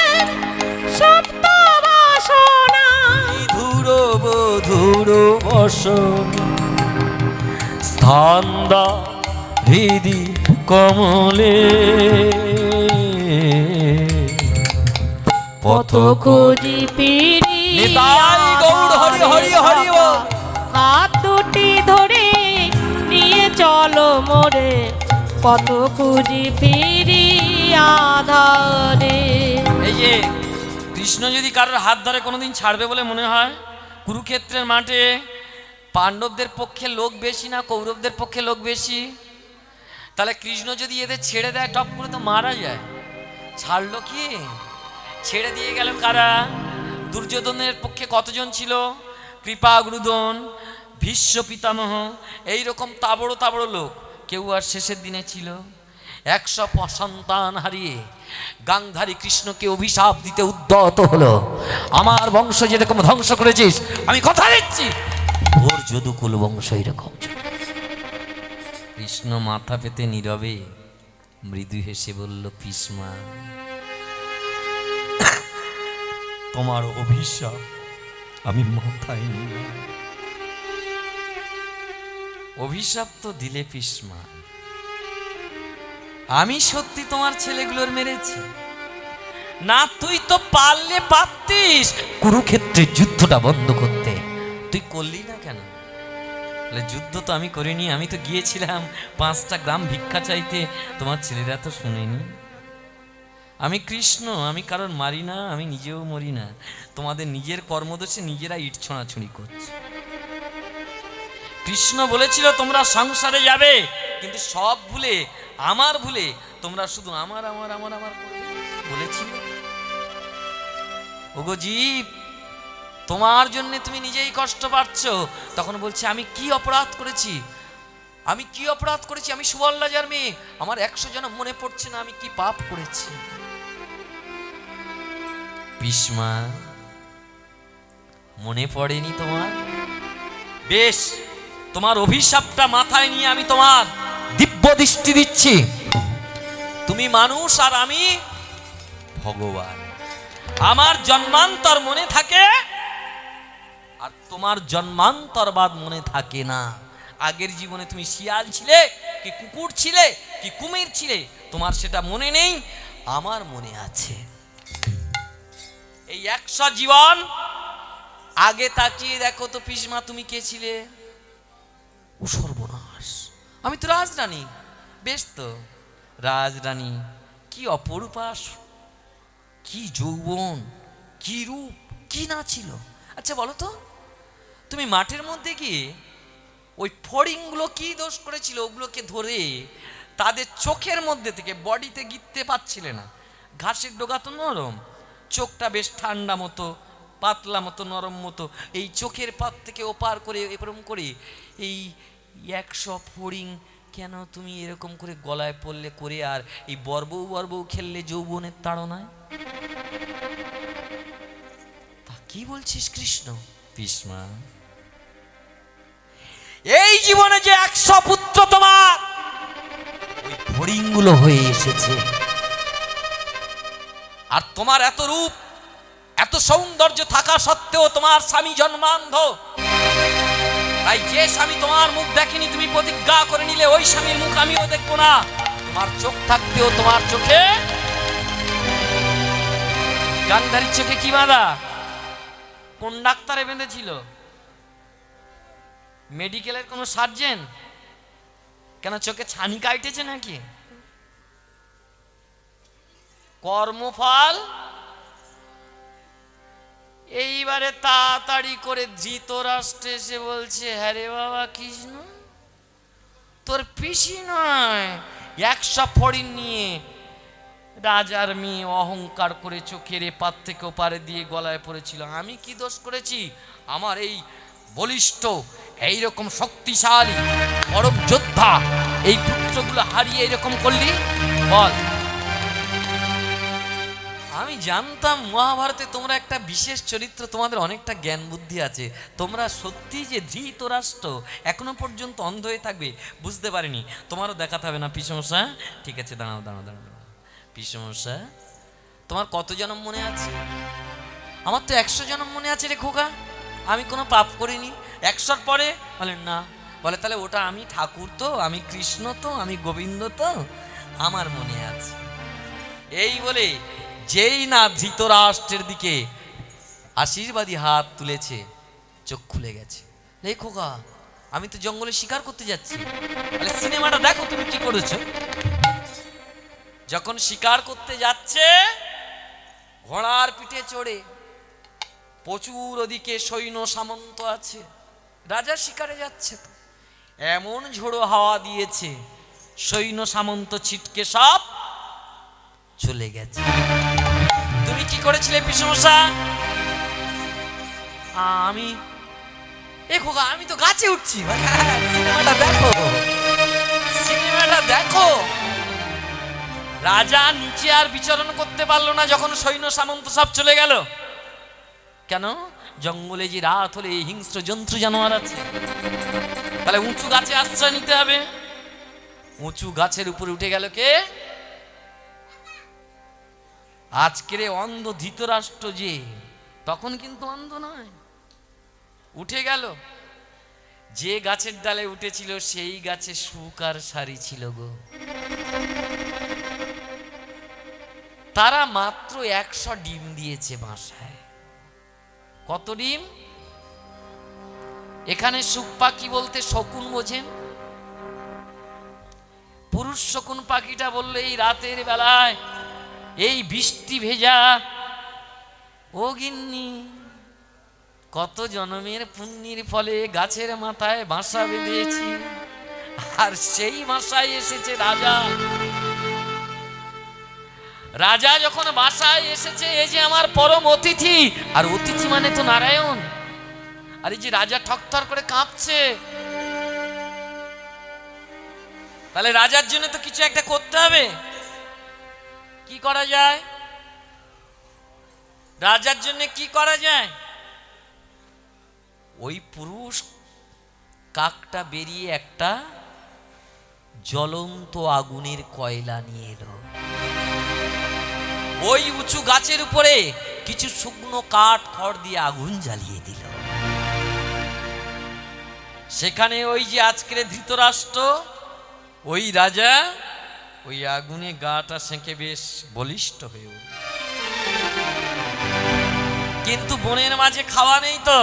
সুপ্ত বাসনা, বিধুর বধুর বসনা, স্থান দাও হৃদি কমলে, পথ খুঁজি ফিরি নিতাই গৌর হরি হরি হরি বল। হাত দুটি ধরে নিয়ে চলো মোরে, পথ খুঁজি ফিরি আধারে। এই যে কৃষ্ণ যদি কারোর হাত ধরে কোনোদিন ছাড়বে বলে মনে হয়, কুরুক্ষেত্রের মাঠে পাণ্ডবদের পক্ষে লোক বেশি না কৌরবদের পক্ষে লোক বেশি? তাহলে কৃষ্ণ যদি এদের ছেড়ে দেয় টপ করে তো মারা যায়, ছাড়লো কি? ছেড়ে দিয়ে গেল কারা? দুর্যোধনের পক্ষে কতজন ছিল? কৃপাগুরুদন, ভীষ্ম পিতামহ, এইরকম তাবড় তাবড় লোক। কেউ আর শেষের দিনে ছিল? 100 সন্তান হারিয়ে গাংধারী কৃষ্ণকে অভিশাপ দিতে উদ্যত হলো, আমার বংশ যেরকম ধ্বংস করেছিস আমি কথা দিচ্ছি ওর যদুকুল বংশ এরকম। কৃষ্ণ মাথা পেতে নীরবে মৃদু হেসে বলল, পিসমা, তোমার অভিশাপ আমি মাথায় নিলাম। অভিশাপ তো দিলে পিসমা, আমি সত্যি তোমার ছেলেগুলোর মেরেছি না? তুই তো পারলে পারতিস কুরুক্ষেত্রের যুদ্ধটা বন্ধ করতে, তুই করলি না কেন? যুদ্ধ তো আমি করিনি, আমি তো গিয়েছিলাম 5টা গ্রাম ভিক্ষা চাইতে, তোমার ছেলেরা তো শুনেনি। আমি কৃষ্ণ, আমি কারণ মারি না, আমি নিজেও মরি না। তোমাদের নিজের কর্মদোষে নিজেরা ইট ছোঁড়াছুঁড়ি করছে। কৃষ্ণ বলেছিল তোমরা সংসারে যাবে, কিন্তু সব ভুলে, আমার ভুলে তোমরা শুধু আমার আমার আমার আমার বলেছিল। ওগো জীব, তোমার জন্য তুমি নিজেই কষ্ট পাচ্ছ। তখন বলছে আমি কি অপরাধ করেছি, আমি কি অপরাধ করেছি? আমি সুবল রাজার মেয়ে, আমার 100 জন মনে পড়ছে না আমি কি পাপ করেছি। ভীষ্মা, মনে পড়েনি তোমার? বেশ, তোমার অভিশাপটা মাথায় নিয়ে আমি তোমার দিব্য দৃষ্টি দিচ্ছি। তুমি মানুষ আর আমি ভগবান। আমার জন্মান্তর মনে থাকে আর তোমার জন্মান্তরবাদ মনে থাকে না। আগের জীবনে তুমি শিয়াল ছিলে কি কুকুর ছিলে কি কুমির ছিলে, তোমার সেটা মনে নেই, আমার মনে আছে। এই 100 জীবন আগে তাকিয়ে দেখো তো পিসমা, তুমি কে ছিলে? ও সর্বনাশ, আমি তো রাজরানী। বেশ তো, রাজরানী কি অপরূপা, কি যৌবন, কি রূপ, কি না ছিল। আচ্ছা বলো তো, তুমি মাঠের মধ্যে গিয়ে ওই ফড়িংগুলো কি দোষ করেছিল, ওগুলোকে ধরে তাদের চোখের মধ্যে থেকে বডিতে গিতে পাচ্ছিলে না? ঘাসের ডগা তো নরম, চোখটা বেশ ঠান্ডা মতো, পাতলা মতো, নরম মতো, এই চোখের পাত থেকে ওপার করে এরকম করে এই 100 ফড়িং কেন তুমি এরকম করে গলায় পড়লে করে, আর এই বর্বৌ বর্বৌ খেললে যৌবনের তাড়নায়? তা কি বলছিস কৃষ্ণ? ভীষ্মা, এই জীবনে যে 100 পুত্র তোমার ওই ফড়িংগুলো হয়ে এসেছে, আর তোমার এত রূপ এত সৌন্দর্য থাকা সত্ত্বেও তোমার স্বামী জন্মান্ধ। তাই যে স্বামী তোমার মুখ দেখেনি, তুমি প্রতিজ্ঞা করে নিলে ওই স্বামীর মুখ আমিও দেখবো না। তোমার চোখ থাকতেও তোমার চোখে, গান্ধারীর চোখে কি বাঁধা? কোন ডাক্তারে বেঁধেছিল? মেডিকেলের কোন সার্জেন? কেন চোখে ছানি কাটতেছে নাকি? কর্মফল। এইবারে তাড়াতাড়ি করে ধৃতরাষ্ট্র এসে বলছে, হ্যাঁ রে বাবা কৃষ্ণ, তোর পিসি নয় 100 ফড়িং নিয়ে রাজার মেয়ে অহংকার করে চোখের এপার থেকে ওপারে দিয়ে গলায় পড়েছিল। আমি কি দোষ করেছি? আমার এই বলিষ্ঠ, এইরকম শক্তিশালী পরম যোদ্ধা এই পুত্রগুলো হারিয়ে এরকম করলি? বল। আমি জানতাম মহাভারতে তোমরা একটা বিশেষ চরিত্র, তোমাদের অনেকটা জ্ঞান বুদ্ধি আছে। তোমরা সত্যি যে ধৃতরাষ্ট্র এখনো পর্যন্ত অন্ধ হয়ে থাকবে বুঝতে পারিনি। তোমারও দেখাতে হবে না পিসমশা? ঠিক আছে, দাঁড়াও দাঁড়াও দাঁড়াও। পিসমশা, তোমার কত জন্ম মনে আছে? আমার তো 100 জন্ম মনে আছে রে খোকা, আমি কোনো পাপ করিনি। 100 পরে বলেন না, বলে তাহলে ওটা আমি ঠাকুর তো, আমি কৃষ্ণ তো, আমি গোবিন্দ তো, আমার মনে আছে। এই বলে যেই না ধৃতরাষ্ট্রের দিকে আশীর্বাদী হাত তুলেছে, চোখ খুলে গেছে। এই খোকা, আমি তো জঙ্গলে শিকার করতে যাচ্ছি। তাহলে সিনেমাটা দেখো তুমি কি করেছো। যখন শিকার করতে যাচ্ছে ঘোড়ার পিঠে চড়ে, প্রচুর ওদিকে সৈন্য সামন্ত আছে, রাজা শিকারে যাচ্ছে, তো এমন ঝোড়ো হাওয়া দিয়েছে সৈন্য সামন্ত ছিটকে সব চলে গেছে। তুমি কি করেছিলে পিসমশা? আমি এ খোকা, আমি তো গাছে উঠছি। সিনেমাটা দেখো, সিনেমাটা দেখো। রাজা নিচে আর বিচরণ করতে পারলো না যখন সৈন্য সামন্ত সব চলে গেল। কেন? জঙ্গলে যে রাত হলে এই হিংস্র জন্তু জানোয়ার আছে, তাহলে উঁচু গাছে আশ্রয় নিতে হবে। উঁচু গাছের উপরে উঠে গেল কে? আজকের অন্ধ ধৃতরাষ্ট্র, যে তখন কিন্তু অন্ধ নয়, উঠে গেল। যে গাছের ডালে উঠেছিল সেই গাছে সুখ আর সারি ছিল গো। তারা মাত্র 100 ডিম দিয়েছে বাসায়। কত ডিম? এখানে সুখ পাখি বলতে শকুন বোঝেন। পুরুষ শকুন পাখিটা বললো এই রাতের বেলায়, এই বৃষ্টি ভেজা, ও গিন্নি, কত জন্মের পুণ্যের ফলে গাছের মাথায় বাসা বেঁধেছি, আর সেই বাসায় এসেছে রাজা। রাজা যখন বাসায় এসেছে, এই যে আমার পরম অতিথি, আর অতিথি মানে তো নারায়ণ। আর এই যে রাজা ঠকঠক করে কাঁপছে, তাহলে রাজার জন্য তো কিছু একটা করতে হবে। কি করা যায়? রাজার জন্য কি করা যায়? ওই পুরুষ কাকটা বেরিয়ে একটা জ্বলন্ত আগুনের কয়লা নিয়ে এলো। ওই উঁচু গাছের উপরে কিছু শুকনো কাঠ খড় দিয়ে আগুন জ্বালিয়ে দিল। সেখানে ওই যে আজকের ধৃতরাষ্ট্র, ওই রাজা ওই আগুনে গাটা সেঁকে বেশ বলিষ্ঠ হয়ে উঠল। কিন্তু বনের মাঝে খাওয়া নেই তো,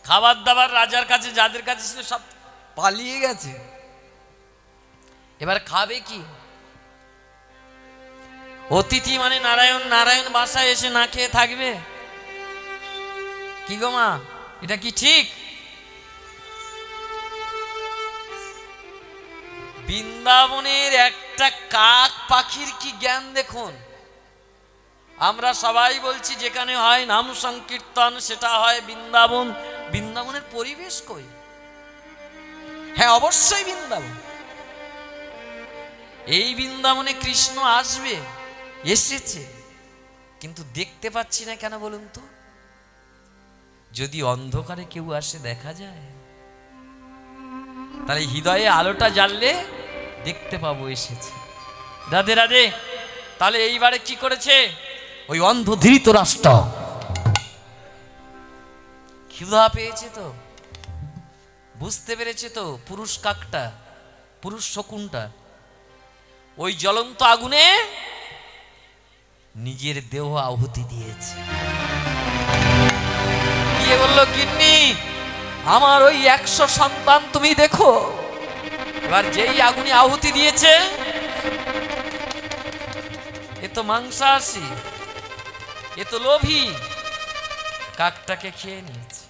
খাবার দাবার রাজার কাছে যাদের কাছে ছিল সব পালিয়ে গেছে। এবার খাবে কি? অতিথি মানে নারায়ণ, নারায়ণ বাসায় এসে না খেয়ে থাকবে? কি গো মা, এটা কি ঠিক? বৃন্দাবনের একটা কাক পাখির কি জ্ঞান দেখুন। আমরা সবাই বলছি যেখানে হয় নাম সংকীর্তন সেটা হয় বৃন্দাবন। বৃন্দাবনের পরিবেশ কই? হ্যাঁ, অবশ্যই বৃন্দাবন। এই বৃন্দাবনে কৃষ্ণ আসবে, এসেছে, কিন্তু দেখতে পাচ্ছি না কেন বলুন তো? যদি অন্ধকারে কেউ আসে দেখা যায়, তাহলে হৃদয়ে আলোটা জ্বাললে দেখতে পাবো এসেছে। রাধে রাধে। তাহলে এইবারে কি করেছে ওই অন্ধ ধৃতরাষ্ট্র? ক্ষুধা পেয়েছে তো, বুঝতে পেরেছে তো পুরুষ কাকটা, পুরুষ শকুনটা ওই জ্বলন্ত আগুনে নিজের দেহ আহুতি দিয়েছে। দিয়ে বলল, গিন্নি, আমার ওই 100 সন্তান তুমি দেখো। এবার যেই আগুনে আহুতি দিয়েছে, এ তো মাংসাশী, এ তো লোভী, কাকটাকে খেয়ে নিয়েছে।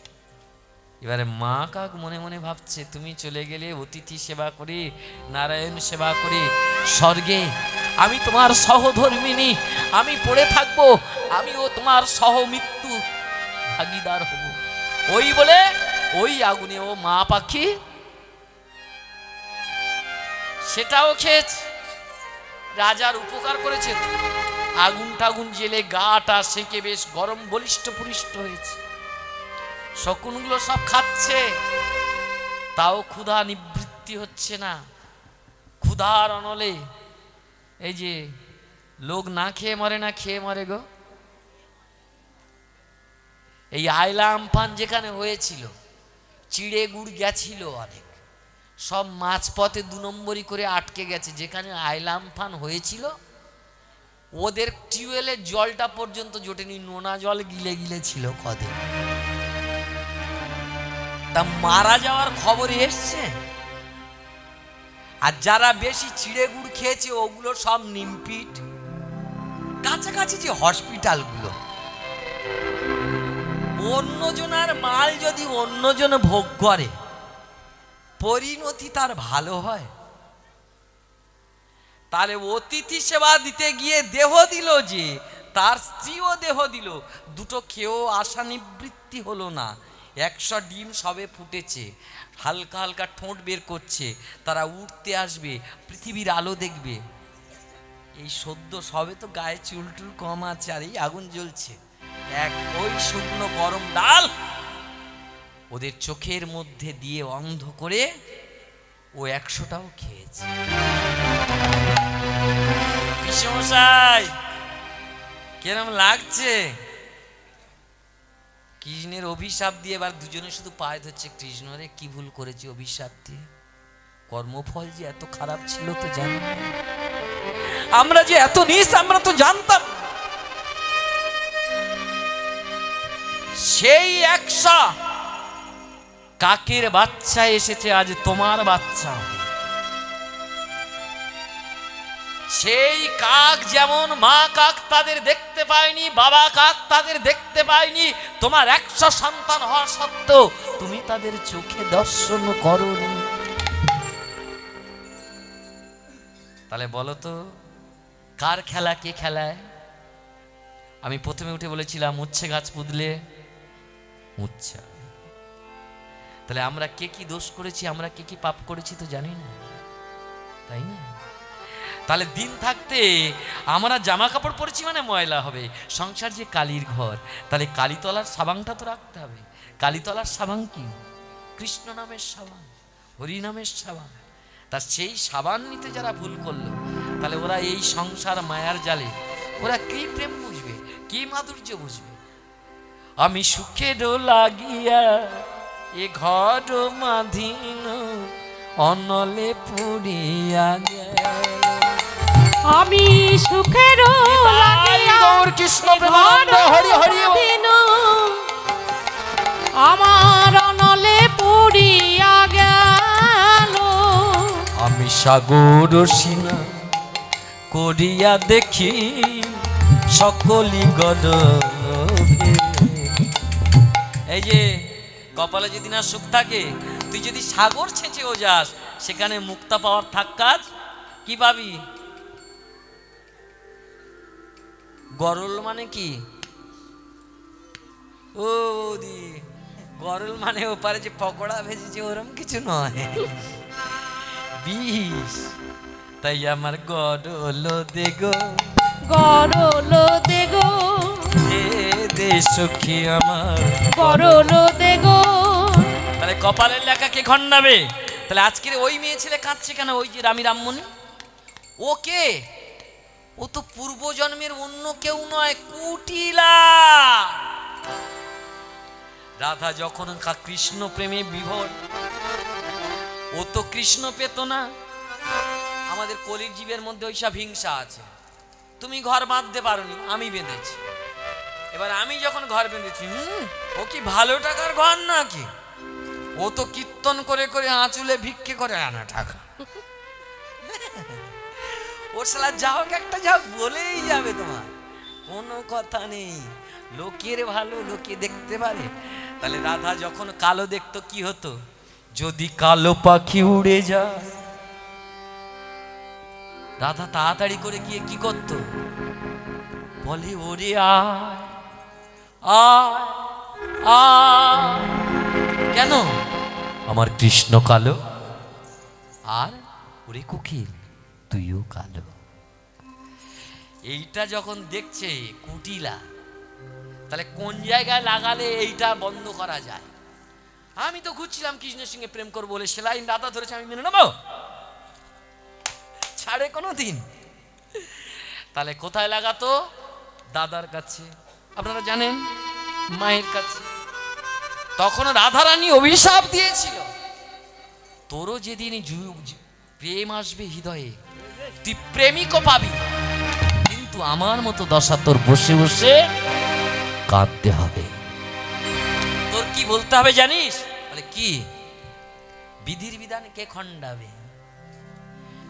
এবারে মা কাক মনে মনে ভাবছে, তুমি চলে গেলে অতিথি সেবা করে, নারায়ণ সেবা করে স্বর্গে, আমি তোমার সহধর্মিনী, আমি পড়ে থাকবো, আমিও তোমার সহমৃত্যু ভাগীদার হব। ওই বলে ওই আগুনে ও মা পাখি সেটাও খেয়েছে। রাজার উপকার করেছে, আগুন টাগুন জেলে গাটা সেকে বেশ গরম বলিষ্ঠ পুরিষ্ট হয়েছে। শকুনগুলো সব খাচ্ছে, তাও ক্ষুধা নিবৃত্তি হচ্ছে না। ক্ষুধার অনলে এই যে লোক না খেয়ে মরে না, খেয়ে মরে গো। এই আইলা আমফান যেখানে হয়েছিল, চিড়ে গুড় গেছিল অনেক, সব মাঝপথে 2 নম্বরই করে আটকে গেছে। যেখানে আইলা আমফান হয়েছিল ওদের টিউবওয়েলের জলটা পর্যন্ত জোটেনি, নোনা জল গিলে গিলে ছিল কদিন। তা মারা যাওয়ার খবর এসছে। আর যারা বেশি চিড়ে গুড় খেয়েছে ওগুলো সব নিমপিট। কাছাকাছি যে হসপিটালগুলো, অন্যজনের মাল যদি অন্যজন ভোগ করে পরিণতি তার ভালো হয়? তাহলে অতিথি সেবা দিতে গিয়ে দেহ দিল, যে তার স্ত্রীও দেহ দিল, দুটো খেয়েও আশা নিবৃত্তি হলো না। 100 ডিম সবে ফুটেছে, হালকা হালকা ঠোঁট বের করছে, তারা উঠতে আসবে, পৃথিবীর আলো দেখবে। এই সদ্য সবে তো গায়ে চুলটুল কম আছে, আর এই আগুন জ্বলছে। ওই শুকনো গরম ডাল ওদের চোখের মধ্যে দিয়ে অন্ধ করে ও 100টাও খেয়েছে। পিসমশাই কেরম লাগছে? কৃষ্ণের অভিশাপ দিয়ে এবার দুজনে শুধু পায়ে ধরছে, কৃষ্ণ রে কি ভুল করেছি অভিশাপ দিয়ে, কর্মফল যে এত খারাপ ছিল তো জানি না, আমরা যে এত নীচ আমরা তো জানতাম। সেই 100 কাকের বাচ্চা এসেছে আজ তোমার বাচ্চা। সেই কাক যেমন মা কাক তাদের দেখতে পায়নি, বাবা কাক তাদের দেখতে পায়নি, তোমার 100 সন্তান হওয়া সত্ত্বেও তুমি তাদের চোখে দর্শন করোনি। তাহলে বলো তো কার খেলা কে খেলায়? আমি প্রথমে উঠে বলেছিলাম উচ্ছে গাছ পুঁতলে উচ্ছে। তাহলে আমরা কে কি দোষ করেছি, আমরা কে কি পাপ করেছি তো জানি না, তাই না? তাহলে দিন থাকতে আমরা জামা কাপড় পরেছি মানে ময়লা হবে। সংসার যে কালির ঘর, তাহলে কালীতলার সাবানটা তো রাখতে হবে। কালীতলার সাবান কি? কৃষ্ণ নামের সাবান, হরি নামের সাবান। তার সেই সাবান নিতে যারা ভুল করলো, তাহলে ওরা এই সংসার মায়ার জালে ওরা কি প্রেম বুঝবে, কি মাধুর্য বুঝবে? আমি সুখের লাগিয়া এ ঘর মাধিন অনলে পুরিয়া গেল। আমি সুখের কৃষ্ণ প্রেমানন্দ হরি হরি। আমার অনলে পুরিয়া গেল। আমি সাগর সিনা করিয়া দেখি সকলি গড। এই যে কপালে যদি না সুখ থাকে, তুই যদি সাগর ছেঁচেও যাস, সেখানে মুক্তা পাওয়ার থাক কাজ কি পাবি? গরল মানে কি? ও দি গরল মানে ওপারে যে পকোড়া ভেজেছে ওরম কিছু নয়, বিষ। তাই আমার গরল দেগো, গরল দেগো, দে সখী আমার গরল দেগো। তাহলে কপালের লেখা কে খণ্ডাবে? তাহলে আজকের ওই মেয়ে ছেলে কাঁদছে কেন? ওই যে রামী রামমণি, ও কে? ও তো পূর্বজন্মের অন্য কেউ নয়, কুটিলা। রাধা যখন কৃষ্ণ প্রেমে বিভোর, ও তো কৃষ্ণ পেত না। আমাদের কলির জীবের মধ্যে ওইসব হিংসা আছে। তুমি ঘর বাঁধতে পারোনি, আমি বেঁধেছি। এবার আমি যখন ঘর বেঁধেছি, ও কি ভালো টাকার ঘর নাকি? ও তো কীর্তন করে করে আঁচলে ভিক্ষে করে আনা টাকা। ওর শালা যা হোক একটা যা হোক বলেই যাবে, তোমার কোনো কথা নেই। লোকের ভালো লোকে দেখতে পারে। তাহলে রাধা যখন কালো দেখতো কি হতো? যদি কালো পাখি উড়ে যায়, রাধা তাড়াতাড়ি করে গিয়ে কি করতো? বলে ওরে আয় আয় আয়। কেন? আমার কৃষ্ণ কালো, আর ওরে কোকিল তুইও কালো। এইটা যখন দেখছে কুটিলা, তাহলে কোন জায়গায় লাগালে এইটা বন্ধ করা যায়? আমি তো ঘুরছিলাম কৃষ্ণের সঙ্গে প্রেম করবো বলে, সেলাইন রাধা ধরেছে, আমি মেনে নেবো? ছাড়ে কোনো দিন? তাহলে কোথায় লাগাতো? দাদার কাছে, আপনারা জানেন, মায়ের কাছে। তখন রাধারানী অভিশাপ দিয়েছিল, তোরও যেদিন প্রেম আসবে হৃদয়ে, তুই প্রেমিকও পাবি, কিন্তু আমার মতো দশা তোর বসে বসে কাঁদতে হবে। তোর কি বলতে হবে জানিস? বলে কি? বিধির বিধান কে খণ্ডাবে?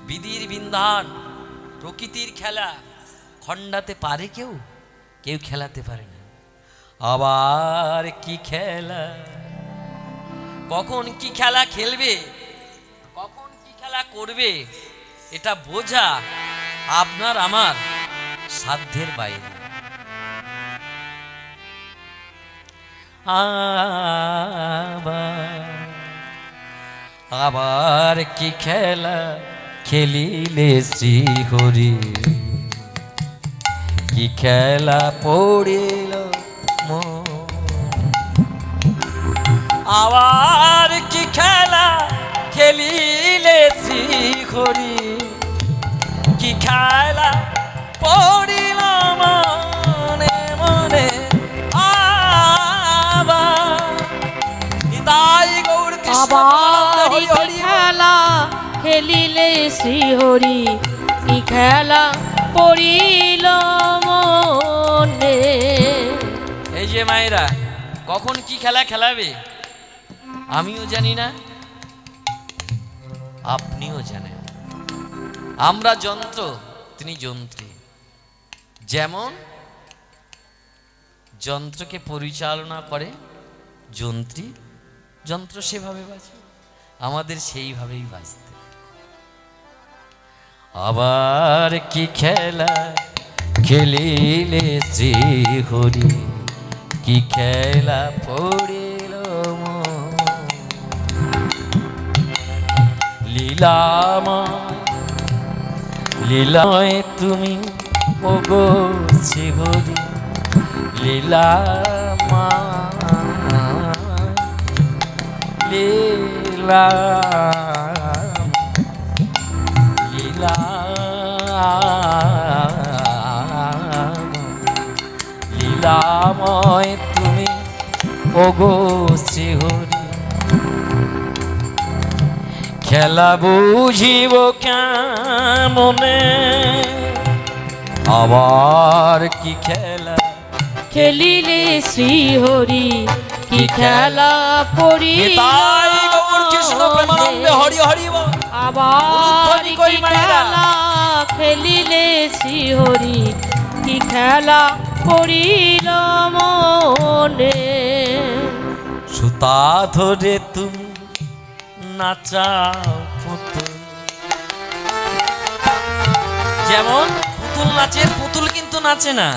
বিধির বিধান, প্রকৃতির খেলা খণ্ডাতে পারে কেউ? কেউ খেলাতে পারে না। আবার কি খেলা, কখন কি খেলা খেলবে, কখন কি খেলা করবে, এটা বোঝা আপনার আমার সাধ্যের বাইরে। আবার কি খেলা খেলিলে শ্রীহরি, কি খেলা পড়িল মন। আবার কি খেলা খেলিলে শ্রীহরি, কি খেলা পড়িল মনে মনে। আবার নিতাই গৌর কৃষ্ণ আবার হরি কি হরি। খেলা খেলিলে শ্রীহরি, কি খেলা পড়িল মনে। এই যে মায়েরা, কখন কি খেলা খেলাবে আমিও জানি না, আপনিও জানেন। আমরা যন্ত্র, তিনি যন্ত্রী। যেমন যন্ত্রকে পরিচালনা করে যন্ত্রী, যন্ত্র সেভাবে বাজে, আমাদের সেইভাবেই বাজতে। আবার কি খেলা খেলিলে শ্রীহরি, কি খেলা পড়িল মন। লীলাময় লীলাময় তুমি ওগো শ্রীহরি, লীলাময় লীলা লীলা লীলাময় তুমি ওগো শ্রীহরি, খেলা বুঝিব কেমনে। আবার কি খেলা খেলিলে শ্রীহরি, কি খেলা পড়িল নিতাই গৌর কৃষ্ণ প্রেমানন্দে হরি হরি বল। আবার কি কই মায়েরা। খেলা খেলিলে শ্রীহরি, কি খেলা পড়িল মনে। সুতা ধরে তুমি নাচাও পুতুল। যেমন পুতুল নাচে, পুতুল কিন্তু নাচে না।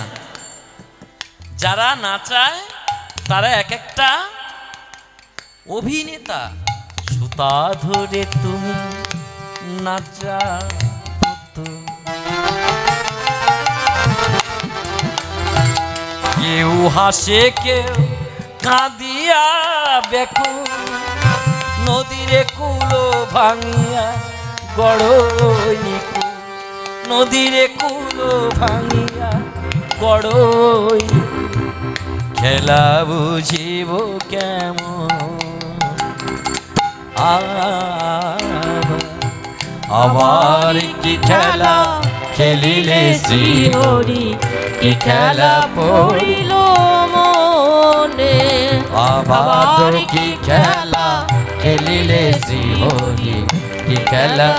যারা নাচায় তারা এক একটা অভিনেতা। সুতা ধরে তুমি নাচাও পুতুল। কেউ হাসে কেউ কাঁদিয়া বেকুল, নদীরে কুলো ভাঙিয়া গড়ই কুল। নদীরে কুলো ভাঙিয়া গড়ই, খেলা বুঝিব কেমন। আবার কি খেলা খেলিলে শ্রীহরি, কি খেলা পড়িল মনে। আবার কি খেলা খেলিলে শ্রীহরি, কি খেলা